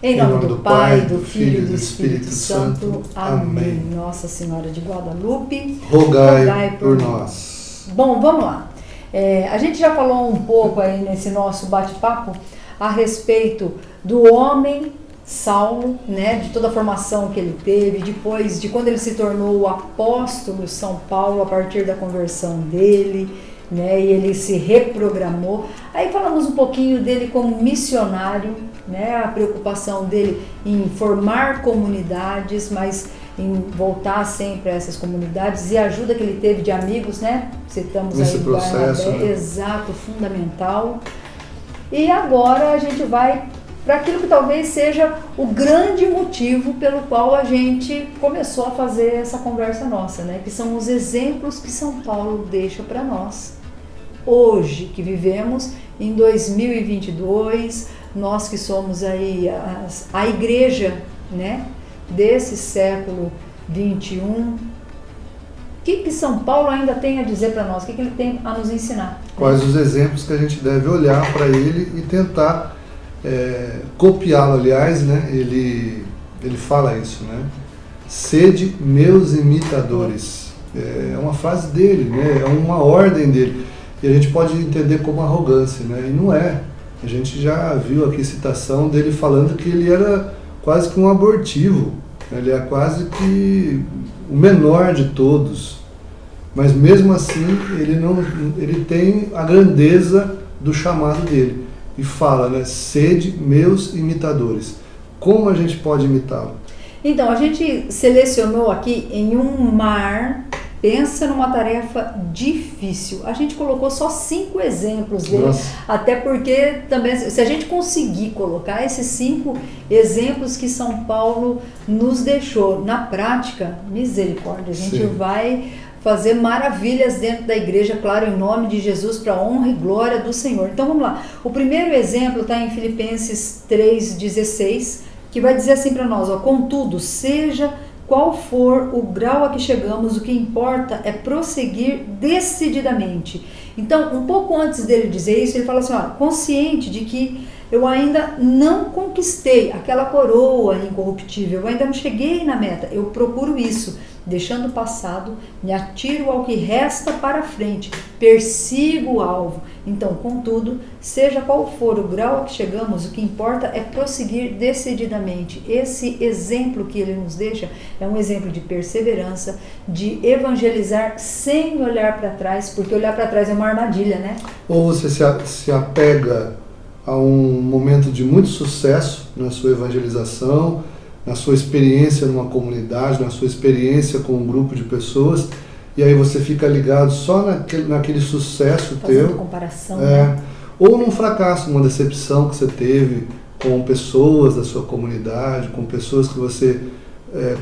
Em nome do Pai, do Filho e do Espírito Santo. Amém. Nossa Senhora de Guadalupe, rogai por nós. Bom, vamos lá. A gente já falou um pouco aí nesse nosso bate-papo a respeito do homem Saulo, né, de toda a formação que ele teve, depois de quando ele se tornou o apóstolo São Paulo, a partir da conversão dele, né, e ele se reprogramou. Aí falamos um pouquinho dele como missionário, né, a preocupação dele em formar comunidades, mas em voltar sempre a essas comunidades, e a ajuda que ele teve de amigos, né, citamos nesse aí processo, Barnabé, né? Exato, fundamental. E agora a gente vai para aquilo que talvez seja o grande motivo pelo qual a gente começou a fazer essa conversa nossa, né? Que são os exemplos que São Paulo deixa para nós. Hoje, que vivemos em 2022, nós que somos aí a igreja, né? Desse século 21, o que São Paulo ainda tem a dizer para nós? O que ele tem a nos ensinar? Quais os exemplos que a gente deve olhar para ele e tentar copiá-lo, aliás, né? Ele fala isso, né? Sede meus imitadores. É uma frase dele, né? É uma ordem dele. E a gente pode entender como arrogância, né? E não é. A gente já viu aqui citação dele falando que ele era quase que um abortivo. Ele é quase que o menor de todos. Mas mesmo assim, ele tem a grandeza do chamado dele. E fala, né? Sede meus imitadores. Como a gente pode imitá-lo? Então, a gente selecionou aqui em um mar. Pensa numa tarefa difícil. A gente colocou só 5 exemplos dele. Nossa. Até porque também, se a gente conseguir colocar esses 5 exemplos que São Paulo nos deixou na prática, misericórdia, a gente Sim. vai fazer maravilhas dentro da igreja, claro, em nome de Jesus, para a honra e glória do Senhor. Então vamos lá. O primeiro exemplo está em Filipenses 3,16, que vai dizer assim para nós, ó, contudo, seja qual for o grau a que chegamos, o que importa é prosseguir decididamente. Então, um pouco antes dele dizer isso, ele fala assim, ó, consciente de que eu ainda não conquistei aquela coroa incorruptível, eu ainda não cheguei na meta, eu procuro isso, deixando o passado, me atiro ao que resta para frente, persigo o alvo. Então, contudo, seja qual for o grau a que chegamos, o que importa é prosseguir decididamente. Esse exemplo que ele nos deixa é um exemplo de perseverança, de evangelizar sem olhar para trás, porque olhar para trás é uma armadilha, né? Ou você se apega a um momento de muito sucesso na sua evangelização, na sua experiência numa comunidade, na sua experiência com um grupo de pessoas, e aí você fica ligado só naquele sucesso fazendo teu. Comparação, né? Ou num fracasso, numa decepção que você teve com pessoas da sua comunidade, com pessoas que você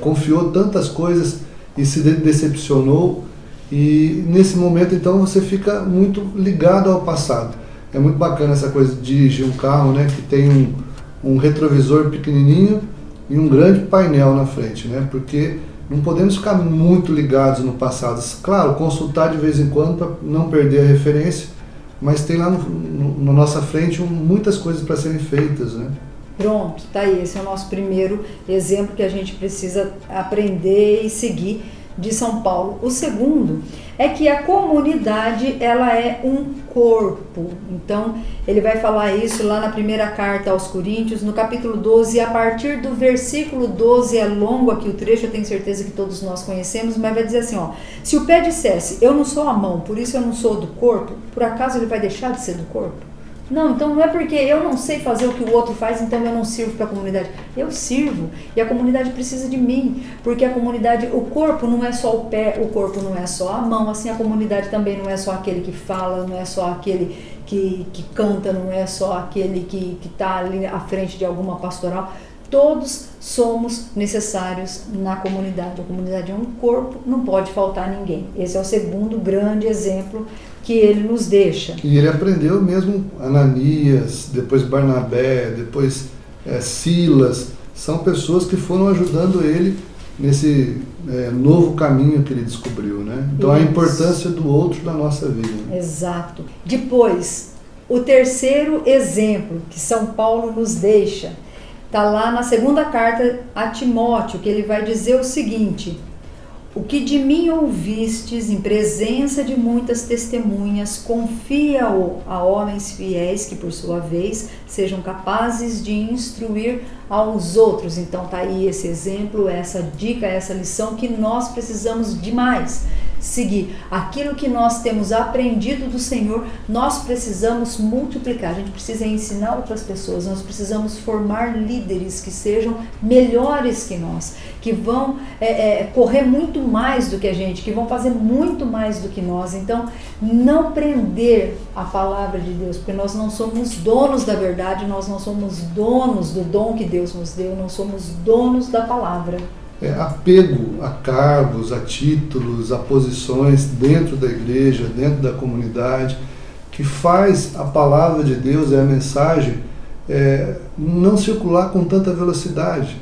confiou tantas coisas e se decepcionou, e nesse momento então você fica muito ligado ao passado. É muito bacana essa coisa de dirigir um carro, né, que tem um retrovisor pequenininho e um grande painel na frente, né? Porque não podemos ficar muito ligados no passado. Claro, consultar de vez em quando para não perder a referência, mas tem lá na nossa frente muitas coisas para serem feitas, né? Pronto, tá aí. Esse é o nosso primeiro exemplo que a gente precisa aprender e seguir de São Paulo. O segundo é que a comunidade, ela é um corpo. Então, ele vai falar isso lá na primeira carta aos Coríntios, no capítulo 12, a partir do versículo 12, é longo aqui o trecho, eu tenho certeza que todos nós conhecemos, mas vai dizer assim, ó, se o pé dissesse, eu não sou a mão, por isso eu não sou do corpo, por acaso ele vai deixar de ser do corpo? Não, então não é porque eu não sei fazer o que o outro faz, então eu não sirvo para a comunidade. Eu sirvo e a comunidade precisa de mim, porque a comunidade, o corpo não é só o pé, o corpo não é só a mão, assim a comunidade também não é só aquele que fala, não é só aquele que canta, não é só aquele que está ali à frente de alguma pastoral. Todos somos necessários na comunidade. A comunidade é um corpo, não pode faltar ninguém. Esse é o segundo grande exemplo que ele nos deixa. E ele aprendeu mesmo Ananias, depois Barnabé, depois Silas. São pessoas que foram ajudando ele nesse novo caminho que ele descobriu, né? Então a importância do outro na nossa vida. Exato. Depois, o terceiro exemplo que São Paulo nos deixa está lá na segunda carta a Timóteo, que ele vai dizer o seguinte: o que de mim ouvistes em presença de muitas testemunhas, confia-o a homens fiéis que, por sua vez, sejam capazes de instruir aos outros. Então tá aí esse exemplo, essa dica, essa lição que nós precisamos demais seguir. Aquilo que nós temos aprendido do Senhor, nós precisamos multiplicar. A gente precisa ensinar outras pessoas, nós precisamos formar líderes que sejam melhores que nós, que vão correr muito mais do que a gente, que vão fazer muito mais do que nós. Então, não prender a palavra de Deus, porque nós não somos donos da verdade, nós não somos donos do dom que Deus nos deu, não somos donos da palavra. Apego a cargos, a títulos, a posições dentro da igreja, dentro da comunidade, que faz a palavra de Deus e a mensagem não circular com tanta velocidade.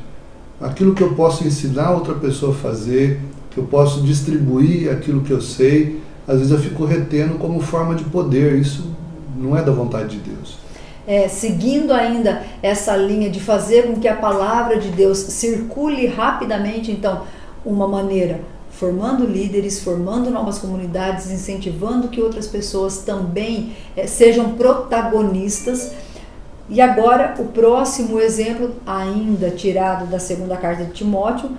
Aquilo que eu posso ensinar outra pessoa a fazer, que eu posso distribuir aquilo que eu sei, às vezes eu fico retendo como forma de poder. Isso não é da vontade de Deus. Seguindo ainda essa linha de fazer com que a palavra de Deus circule rapidamente, então, uma maneira, formando líderes, formando novas comunidades, incentivando que outras pessoas também sejam protagonistas. E agora, o próximo exemplo, ainda tirado da segunda carta de Timóteo,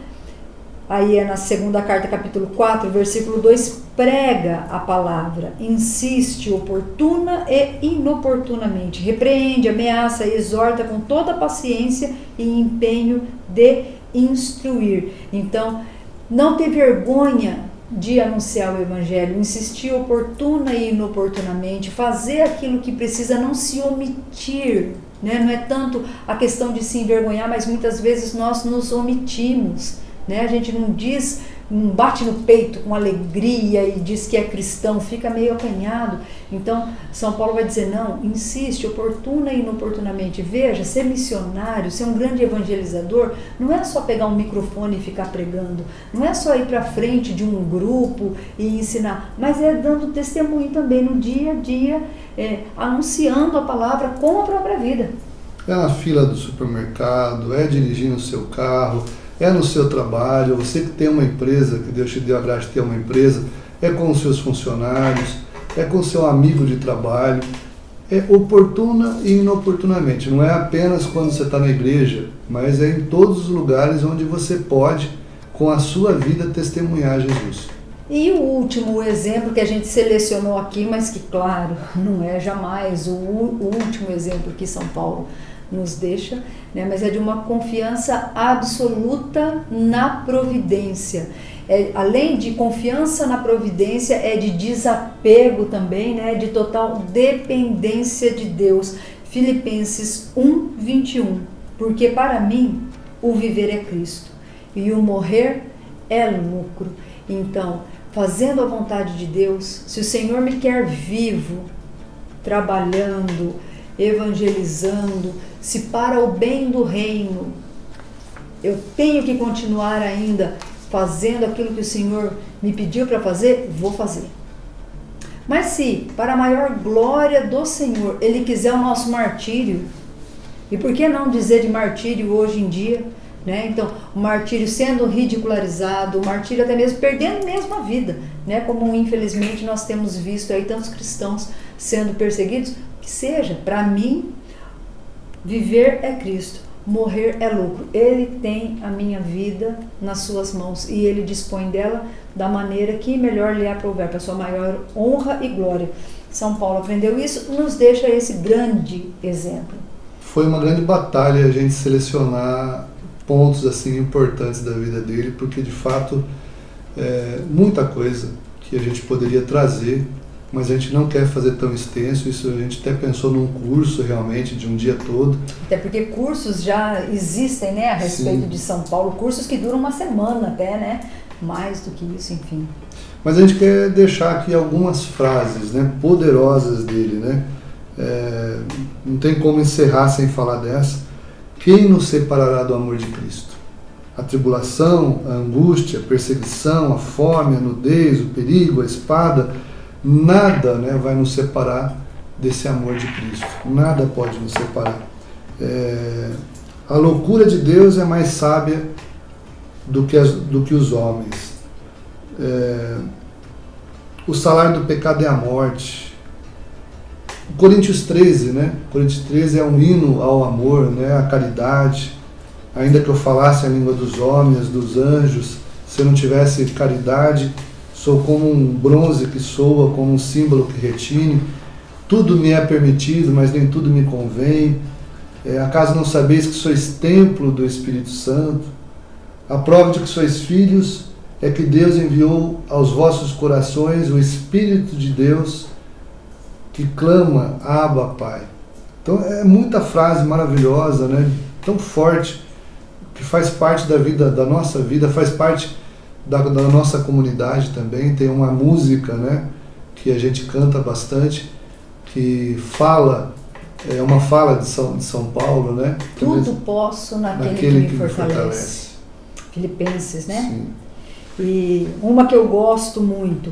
aí é na segunda carta, capítulo 4, versículo 2, prega a palavra, insiste oportuna e inoportunamente, repreende, ameaça e exorta com toda a paciência e empenho de instruir. Então, não ter vergonha de anunciar o evangelho, insistir oportuna e inoportunamente, fazer aquilo que precisa, não se omitir, né? Não é tanto a questão de se envergonhar, mas muitas vezes nós nos omitimos, né? A gente não bate no peito com alegria e diz que é cristão, fica meio acanhado. Então, São Paulo vai dizer, não, insiste, oportuna e inoportunamente. Veja, ser missionário, ser um grande evangelizador, não é só pegar um microfone e ficar pregando, não é só ir para frente de um grupo e ensinar, mas é dando testemunho também no dia a dia, anunciando a palavra com a própria vida. É na fila do supermercado, é dirigindo o seu carro, é no seu trabalho, você que tem uma empresa, que Deus te deu a graça de ter uma empresa, é com os seus funcionários, é com o seu amigo de trabalho, é oportuna e inoportunamente. Não é apenas quando você está na igreja, mas é em todos os lugares onde você pode, com a sua vida, testemunhar Jesus. E o último exemplo que a gente selecionou aqui, mas que, claro, não é jamais o último exemplo que São Paulo nos deixa, né? Mas é de uma confiança absoluta na providência. Além de confiança na providência, é de desapego também, né? De total dependência de Deus. Filipenses 1:21. Porque para mim o viver é Cristo e o morrer é lucro. Então, fazendo a vontade de Deus, se o Senhor me quer vivo, trabalhando, evangelizando, se para o bem do reino eu tenho que continuar ainda fazendo aquilo que o Senhor me pediu para fazer, vou fazer. Mas se para a maior glória do Senhor Ele quiser o nosso martírio, e por que não dizer de martírio hoje em dia, né? Então, o martírio sendo ridicularizado, o martírio até mesmo perdendo mesmo a vida, né? Como infelizmente nós temos visto aí tantos cristãos sendo perseguidos, que seja, para mim, viver é Cristo, morrer é lucro. Ele tem a minha vida nas suas mãos e Ele dispõe dela da maneira que melhor lhe aprouver, para sua maior honra e glória. São Paulo aprendeu isso, nos deixa esse grande exemplo. Foi uma grande batalha a gente selecionar pontos assim importantes da vida dele, porque de fato muita coisa que a gente poderia trazer, mas a gente não quer fazer tão extenso. Isso a gente até pensou num curso realmente de um dia todo. Até porque cursos já existem, né, a respeito Sim. de São Paulo, cursos que duram uma semana até, né, mais do que isso, enfim. Mas a gente quer deixar aqui algumas frases, né, poderosas dele, né, não tem como encerrar sem falar dessa. Quem nos separará do amor de Cristo? A tribulação, a angústia, a perseguição, a fome, a nudez, o perigo, a espada, nada, né, vai nos separar desse amor de Cristo. Nada pode nos separar. A loucura de Deus é mais sábia do que os homens. O salário do pecado é a morte. Coríntios 13, né? Coríntios 13 é um hino ao amor, né? À caridade. Ainda que eu falasse a língua dos homens, dos anjos, se eu não tivesse caridade, sou como um bronze que soa, como um símbolo que retine. Tudo me é permitido, mas nem tudo me convém. Acaso não sabeis que sois templo do Espírito Santo? A prova de que sois filhos é que Deus enviou aos vossos corações o Espírito de Deus que clama, Abba, Pai. Então é muita frase maravilhosa, né? Tão forte, que faz parte da vida, da nossa vida, faz parte da nossa comunidade também. Tem uma música, né, que a gente canta bastante, que fala, é uma fala de São Paulo, né? Tudo posso naquele que me fortalece. Filipenses, né? Sim. E uma que eu gosto muito: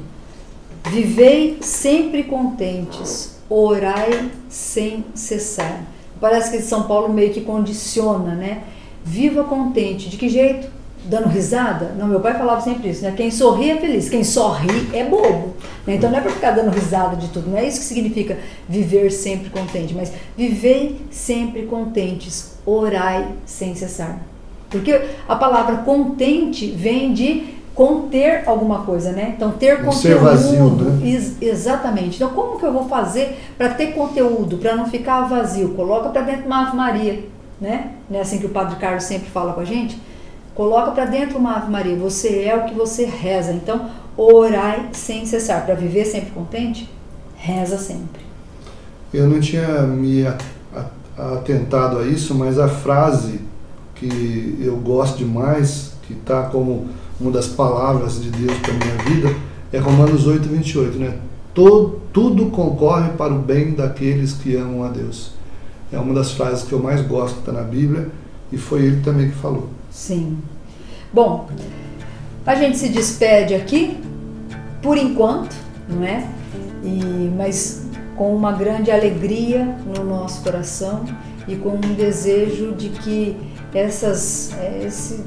vivei sempre contentes, orai sem cessar. Parece que São Paulo meio que condiciona, né? Viva contente. De que jeito? Dando risada? Não, meu pai falava sempre isso, né? Quem sorri é feliz, quem só ri é bobo. Né? Então não é para ficar dando risada de tudo, não é isso que significa viver sempre contente, mas vivei sempre contentes, orai sem cessar. Porque a palavra contente vem de conter alguma coisa, né? Então ter conteúdo. Ser vazio, né? Exatamente. Então como que eu vou fazer para ter conteúdo, para não ficar vazio? Coloca para dentro uma Ave Maria, né? Não é assim que o Padre Carlos sempre fala com a gente? Coloca para dentro uma Ave Maria. Você é o que você reza. Então orai sem cessar. Para viver sempre contente, reza sempre. Eu não tinha me atentado a isso, mas a frase que eu gosto demais, que está como uma das palavras de Deus para a minha vida, é Romanos 8:28, né? Tudo concorre para o bem daqueles que amam a Deus. É uma das frases que eu mais gosto, que está na Bíblia, e foi ele também que falou. Sim. Bom, a gente se despede aqui, por enquanto, não é? Mas com uma grande alegria no nosso coração e com um desejo de que esse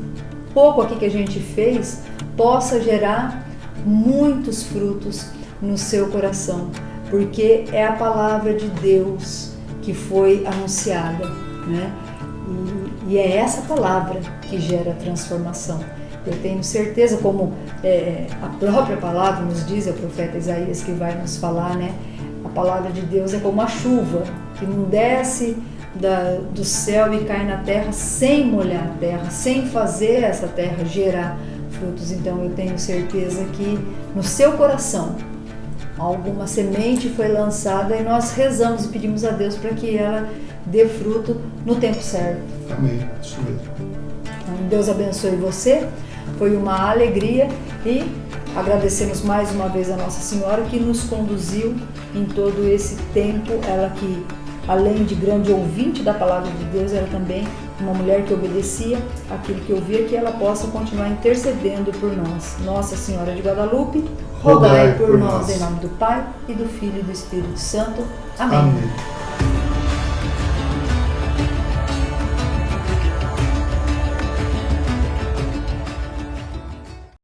pouco aqui que a gente fez possa gerar muitos frutos no seu coração, porque é a palavra de Deus que foi anunciada, né? E é essa palavra que gera transformação. Eu tenho certeza, como a própria palavra nos diz, é o profeta Isaías que vai nos falar, né? A palavra de Deus é como a chuva que não desce do céu e cai na terra sem molhar a terra, sem fazer essa terra gerar frutos. Então eu tenho certeza que no seu coração alguma semente foi lançada e nós rezamos e pedimos a Deus para que ela dê fruto no tempo certo. Amém, isso mesmo. Então, Deus abençoe você, foi uma alegria e agradecemos mais uma vez a Nossa Senhora que nos conduziu em todo esse tempo, ela que além de grande ouvinte da palavra de Deus, era também uma mulher que obedecia aquilo que ouvia, que ela possa continuar intercedendo por nós. Nossa Senhora de Guadalupe, rogai por nós, em nome do Pai, e do Filho e do Espírito Santo. Amém. Amém.